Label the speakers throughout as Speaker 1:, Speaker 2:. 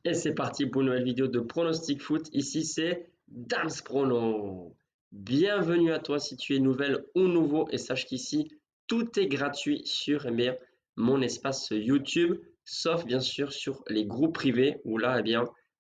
Speaker 1: Et c'est parti pour une nouvelle vidéo de pronostic foot. Ici, c'est Dams Prono. Bienvenue à toi si tu es nouvelle ou nouveau. Et sache qu'ici, tout est gratuit sur mon espace YouTube, sauf bien sûr sur les groupes privés où là,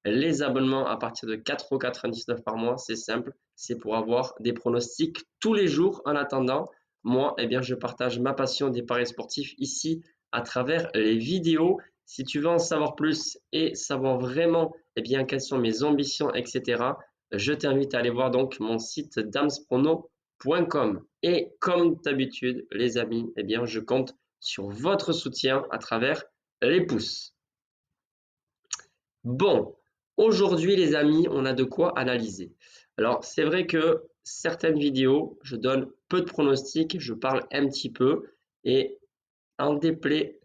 Speaker 1: les abonnements à partir de 4,99 € par mois, c'est simple. C'est pour avoir des pronostics tous les jours. En attendant, moi, je partage ma passion des paris sportifs ici à travers les vidéos. Si tu veux en savoir plus et savoir vraiment quelles sont mes ambitions, etc., je t'invite à aller voir donc mon site damsprono.com. Et comme d'habitude, les amis, je compte sur votre soutien à travers les pouces. Bon, aujourd'hui les amis, on a de quoi analyser. Alors c'est vrai que certaines vidéos, je donne peu de pronostics, je parle un petit peu et en déplaît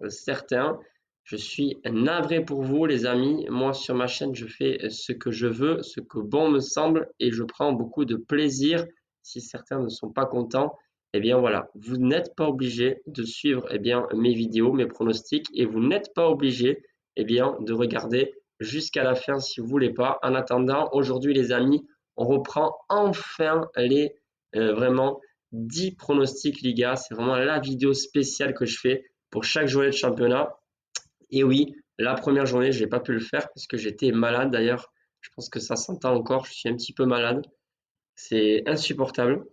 Speaker 1: certains. Je suis navré pour vous les amis. Moi sur ma chaîne, je fais ce que je veux, ce que bon me semble et je prends beaucoup de plaisir. Si certains ne sont pas contents, voilà, vous n'êtes pas obligé de suivre mes vidéos, mes pronostics et vous n'êtes pas obligé de regarder jusqu'à la fin si vous voulez pas. En attendant, aujourd'hui les amis, on reprend enfin les vraiment 10 pronostics Liga. C'est vraiment la vidéo spéciale que je fais pour chaque journée de championnat. Et oui, la première journée, je n'ai pas pu le faire parce que j'étais malade. D'ailleurs, je pense que ça s'entend encore. Je suis un petit peu malade. C'est insupportable.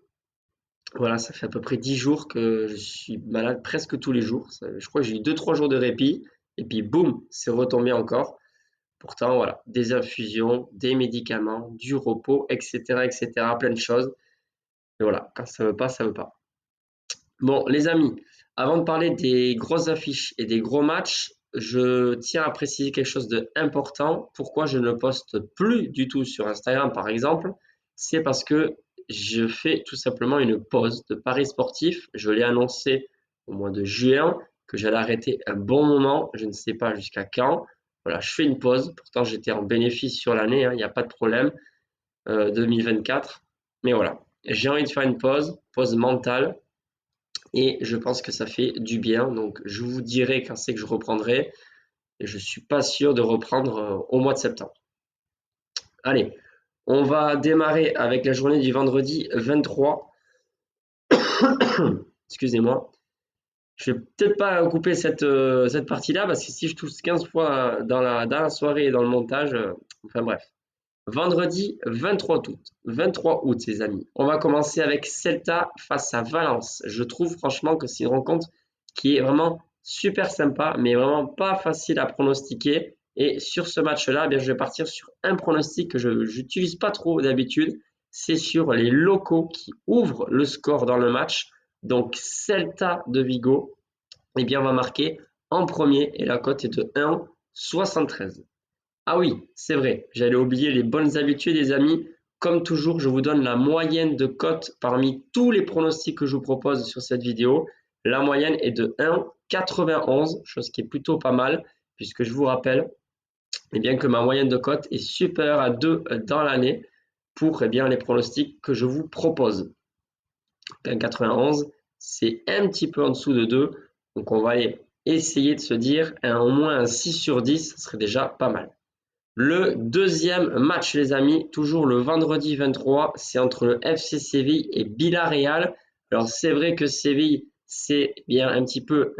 Speaker 1: Voilà, ça fait à peu près 10 jours que je suis malade presque tous les jours. Je crois que j'ai eu 2-3 jours de répit. Et puis, boum, c'est retombé encore. Pourtant, voilà, des infusions, des médicaments, du repos, etc., etc., plein de choses. Et voilà, quand ça veut pas, ça veut pas. Bon, les amis, avant de parler des grosses affiches et des gros matchs, je tiens à préciser quelque chose d'important. Pourquoi je ne poste plus du tout sur Instagram, par exemple? C'est parce que je fais tout simplement une pause de paris sportifs. Je l'ai annoncé au mois de juin que j'allais arrêter un bon moment. Je ne sais pas jusqu'à quand. Voilà, je fais une pause. Pourtant, j'étais en bénéfice sur l'année, il n'y a pas de problème, 2024. Mais voilà, j'ai envie de faire une pause mentale. Et je pense que ça fait du bien. Donc, je vous dirai quand c'est que je reprendrai. Et je ne suis pas sûr de reprendre au mois de septembre. Allez, on va démarrer avec la journée du vendredi 23. Excusez-moi. Je vais peut-être pas couper cette partie-là parce que si je tousse 15 fois dans la soirée et dans le montage, enfin bref. Vendredi 23 août, les amis. On va commencer avec Celta face à Valence. Je trouve franchement que c'est une rencontre qui est vraiment super sympa, mais vraiment pas facile à pronostiquer. Et sur ce match-là, je vais partir sur un pronostic que je n'utilise pas trop d'habitude. C'est sur les locaux qui ouvrent le score dans le match. Donc Celta de Vigo, on va marquer en premier et la cote est de 1,73. Ah oui, c'est vrai, j'allais oublier les bonnes habitudes, les amis. Comme toujours, je vous donne la moyenne de cote parmi tous les pronostics que je vous propose sur cette vidéo. La moyenne est de 1,91, chose qui est plutôt pas mal, puisque je vous rappelle que ma moyenne de cote est supérieure à 2 dans l'année pour les pronostics que je vous propose. 1,91, c'est un petit peu en dessous de 2, donc on va aller essayer de se dire au moins un 6 sur 10, ce serait déjà pas mal. Le deuxième match, les amis, toujours le vendredi 23, c'est entre le FC Séville et Villarreal. Alors, c'est vrai que Séville, c'est bien un petit peu,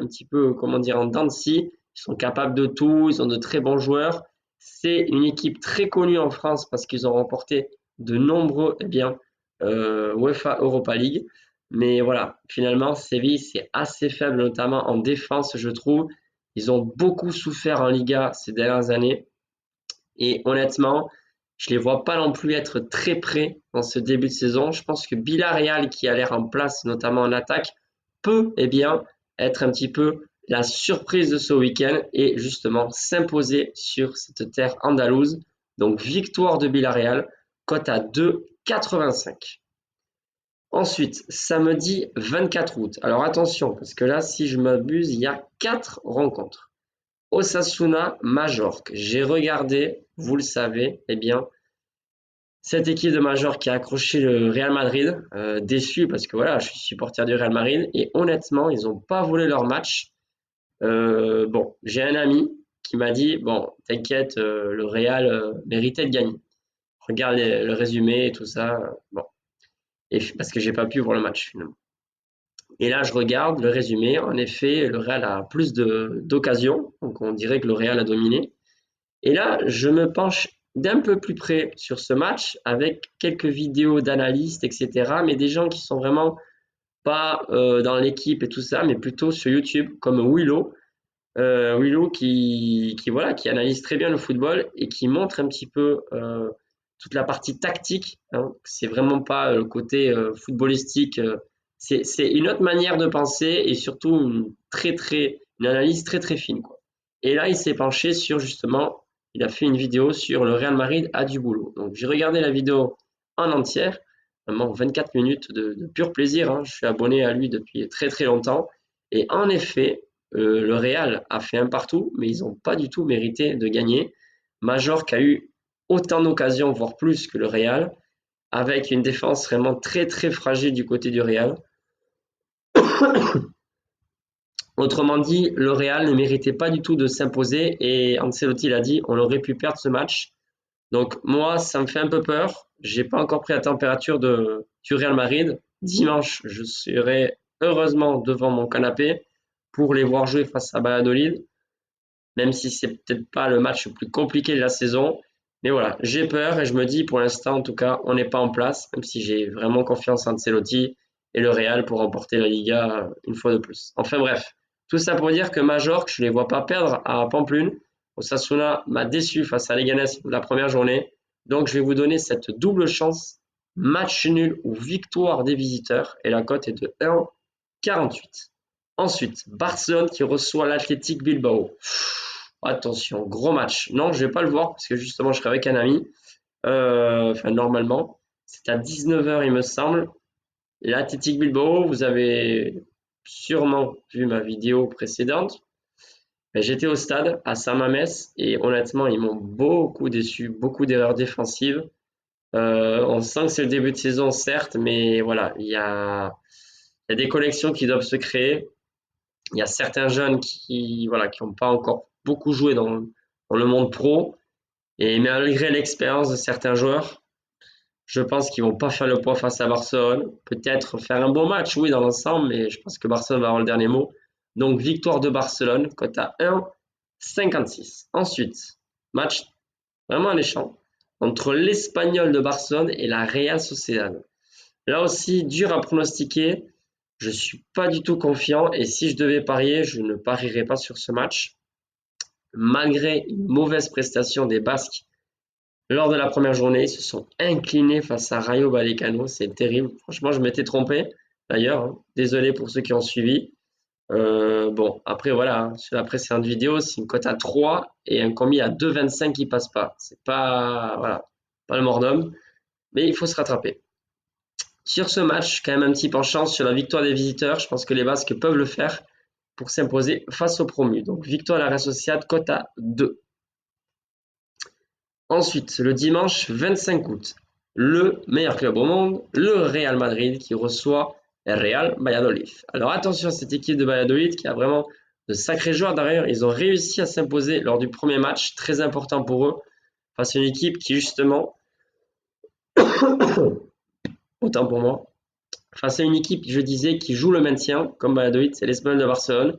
Speaker 1: comment dire, en dents de scie. Ils sont capables de tout, ils ont de très bons joueurs. C'est une équipe très connue en France parce qu'ils ont remporté de nombreux, UEFA Europa League. Mais voilà, finalement, Séville, c'est assez faible, notamment en défense, je trouve. Ils ont beaucoup souffert en Liga ces dernières années. Et honnêtement, je ne les vois pas non plus être très près dans ce début de saison. Je pense que Villarreal, qui a l'air en place, notamment en attaque, peut être un petit peu la surprise de ce week-end et justement s'imposer sur cette terre andalouse. Donc victoire de Villarreal, cote à 2,85. Ensuite, samedi 24 août. Alors attention, parce que là, si je m'abuse, il y a 4 rencontres. Osasuna Majorque. J'ai regardé, vous le savez, cette équipe de Majorque qui a accroché le Real Madrid, déçu parce que voilà, je suis supporter du Real Madrid et honnêtement, ils n'ont pas volé leur match. Bon, j'ai un ami qui m'a dit, bon, t'inquiète, le Real méritait de gagner. Regarde le résumé et tout ça. Bon, et parce que j'ai pas pu voir le match finalement. Et là, je regarde le résumé. En effet, le Real a plus d'occasions, donc on dirait que le Real a dominé. Et là, je me penche d'un peu plus près sur ce match avec quelques vidéos d'analystes, etc. Mais des gens qui sont vraiment pas dans l'équipe et tout ça, mais plutôt sur YouTube, comme Willow. Willow voilà, qui analyse très bien le football et qui montre un petit peu toute la partie tactique. Hein. C'est vraiment pas le côté footballistique. C'est une autre manière de penser et surtout une analyse très très fine, quoi. Et là, il s'est penché sur justement, il a fait une vidéo sur le Real Madrid a du boulot. Donc j'ai regardé la vidéo en entière, vraiment 24 minutes de pur plaisir. Hein. Je suis abonné à lui depuis très très longtemps. Et en effet, le Real a fait un partout, mais ils n'ont pas du tout mérité de gagner. Majorque a eu autant d'occasions, voire plus que le Real, avec une défense vraiment très très fragile du côté du Real. Autrement dit, le Real ne méritait pas du tout de s'imposer et Ancelotti l'a dit, on aurait pu perdre ce match. Donc moi, ça me fait un peu peur. J'ai pas encore pris la température du Real Madrid. Dimanche, je serai heureusement devant mon canapé pour les voir jouer face à Valladolid, même si c'est peut-être pas le match le plus compliqué de la saison. Mais voilà, j'ai peur et je me dis pour l'instant, en tout cas, on n'est pas en place, même si j'ai vraiment confiance en Ancelotti et le Real pour remporter la Liga une fois de plus. Enfin bref, tout ça pour dire que Majorque, je ne les vois pas perdre à Pamplune. Osasuna m'a déçu face à Leganés la première journée. Donc je vais vous donner cette double chance, match nul ou victoire des visiteurs. Et la cote est de 1,48. Ensuite, Barcelone qui reçoit l'Athletic Bilbao. Attention, gros match. Non, je vais pas le voir parce que justement, je serai avec un ami. Enfin, normalement, c'est à 19h, il me semble. L'Athletic Bilbao, vous avez sûrement vu ma vidéo précédente. J'étais au stade à San Mamés et honnêtement, ils m'ont beaucoup déçu, beaucoup d'erreurs défensives. On sent que c'est le début de saison, certes, mais voilà, il y a des collections qui doivent se créer. Il y a certains jeunes qui voilà, qui n'ont pas encore beaucoup joué dans le monde pro. Et malgré l'expérience de certains joueurs, je pense qu'ils vont pas faire le poids face à Barcelone. Peut-être faire un bon match, oui, dans l'ensemble, mais je pense que Barcelone va avoir le dernier mot. Donc, victoire de Barcelone, cote à 1,56. Ensuite, match vraiment alléchant entre l'Espagnol de Barcelone et la Real Sociedad. Là aussi, dur à pronostiquer. Je ne suis pas du tout confiant et si je devais parier, je ne parierais pas sur ce match. Malgré une mauvaise prestation des Basques lors de la première journée, ils se sont inclinés face à Rayo Vallecano. C'est terrible. Franchement, je m'étais trompé d'ailleurs. Hein. Désolé pour ceux qui ont suivi. Bon, après voilà, hein, sur la précédente vidéo, c'est une cote à 3 et un combi à 2,25 qui passe pas. C'est pas, voilà, pas le mort d'homme, mais il faut se rattraper. Sur ce match, quand même un petit penchant sur la victoire des visiteurs. Je pense que les Basques peuvent le faire pour s'imposer face aux promus. Donc victoire à la Real Sociedad, cote à 2. Ensuite, le dimanche 25 août, le meilleur club au monde, le Real Madrid qui reçoit le Real Valladolid. Alors attention à cette équipe de Valladolid qui a vraiment de sacrés joueurs derrière. Ils ont réussi à s'imposer lors du premier match, très important pour eux, face à une équipe qui justement, autant pour moi, face à une équipe, je disais, qui joue le maintien, comme Valladolid, c'est l'Espagnol de Barcelone.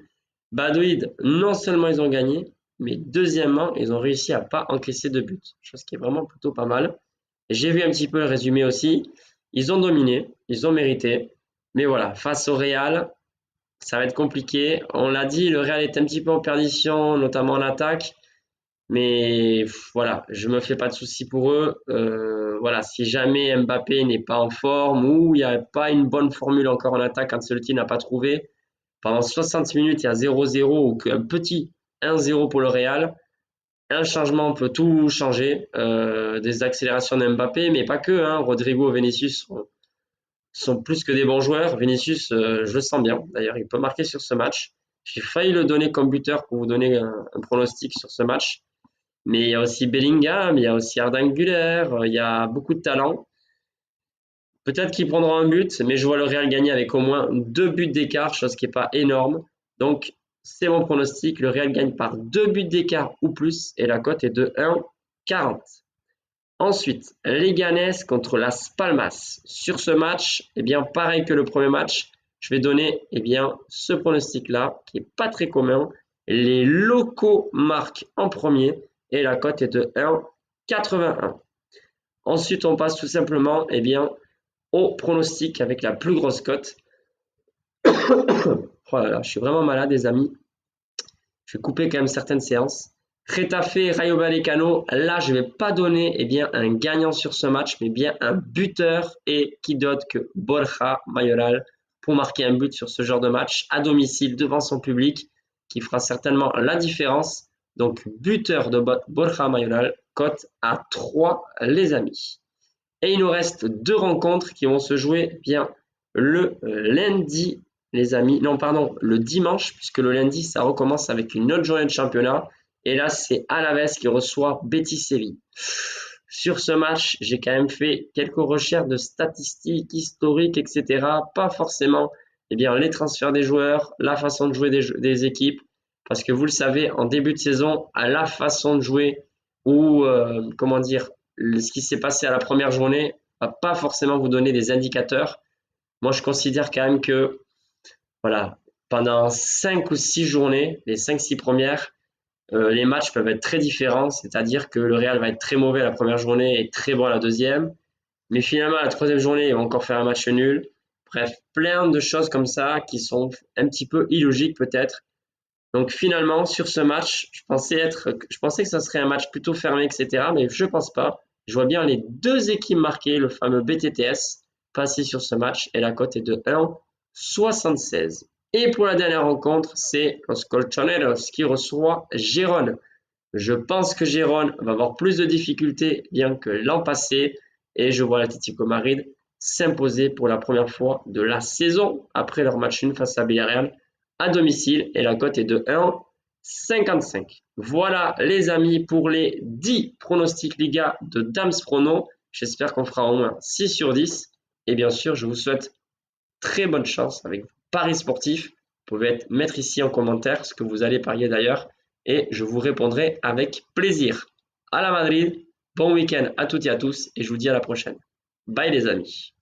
Speaker 1: Valladolid, non seulement ils ont gagné, mais deuxièmement, ils ont réussi à pas encaisser de buts, chose qui est vraiment plutôt pas mal. J'ai vu un petit peu le résumé aussi. Ils ont dominé, ils ont mérité. Mais voilà, face au Real, ça va être compliqué. On l'a dit, le Real est un petit peu en perdition, notamment en attaque. Mais voilà, je me fais pas de soucis pour eux. Voilà, si jamais Mbappé n'est pas en forme ou il n'y a pas une bonne formule encore en attaque, Ancelotti n'a pas trouvé, pendant 60 minutes, il y a 0-0 ou qu'un petit 1-0 pour le Real. Un changement peut tout changer. Des accélérations d'Mbappé, mais pas que. Hein. Rodrigo et Vinicius sont plus que des bons joueurs. Vinicius, je le sens bien. D'ailleurs, il peut marquer sur ce match. J'ai failli le donner comme buteur pour vous donner un pronostic sur ce match. Mais il y a aussi Bellingham, il y a aussi Arda Güler, il y a beaucoup de talent. Peut-être qu'ils prendront un but, mais je vois le Real gagner avec au moins 2 buts d'écart, chose qui n'est pas énorme. Donc, C'est mon pronostic. Le Real gagne par 2 buts d'écart ou plus et la cote est de 1,40. Ensuite, Leganés contre Las Palmas. Sur ce match, eh bien, pareil que le premier match, je vais donner eh bien, ce pronostic-là, qui n'est pas très commun. Les locaux marquent en premier et la cote est de 1,81. Ensuite, on passe tout simplement eh bien, au pronostic avec la plus grosse cote. Oh là là, je suis vraiment malade, les amis. Je vais couper quand même certaines séances. Retafe, Rayo Vallecano, là je ne vais pas donner eh bien, un gagnant sur ce match, mais bien un buteur et qui d'autre que Borja Mayoral pour marquer un but sur ce genre de match à domicile devant son public qui fera certainement la différence. Donc buteur de Borja Mayoral, cote à 3 les amis. Et il nous reste 2 rencontres qui vont se jouer eh bien le lundi les amis. Non, pardon, le dimanche, puisque le lundi, ça recommence avec une autre journée de championnat. Et là, c'est Alaves qui reçoit Betis Séville. Sur ce match, j'ai quand même fait quelques recherches de statistiques, historiques, etc. Pas forcément eh bien, les transferts des joueurs, la façon de jouer des équipes. Parce que vous le savez, en début de saison, à la façon de jouer ou, comment dire, ce qui s'est passé à la première journée va pas forcément vous donner des indicateurs. Moi, je considère quand même que voilà, pendant 5 ou 6 journées, les 5-6 premières, les matchs peuvent être très différents, c'est-à-dire que le Real va être très mauvais la première journée et très bon la deuxième, mais finalement la troisième journée, ils vont encore faire un match nul. Bref, plein de choses comme ça qui sont un petit peu illogiques peut-être. Donc finalement, sur ce match, je pensais que ça serait un match plutôt fermé, etc., mais je pense pas. Je vois bien les deux équipes marquées, le fameux BTTS, passer sur ce match et la cote est de 1,76. Et pour la dernière rencontre, c'est Los Colchoneros qui reçoit Gérone. Je pense que Gérone va avoir plus de difficultés bien que l'an passé et je vois l'Atlético Madrid s'imposer pour la première fois de la saison après leur match nul face à Villarreal à domicile et la cote est de 1,55. Voilà les amis pour les 10 pronostics Liga de Dams Prono. J'espère qu'on fera au moins 6 sur 10 et bien sûr je vous souhaite très bonne chance avec vos paris sportifs. Vous pouvez mettre ici en commentaire ce que vous allez parier d'ailleurs et je vous répondrai avec plaisir. À la Madrid, bon week-end à toutes et à tous et je vous dis à la prochaine. Bye les amis.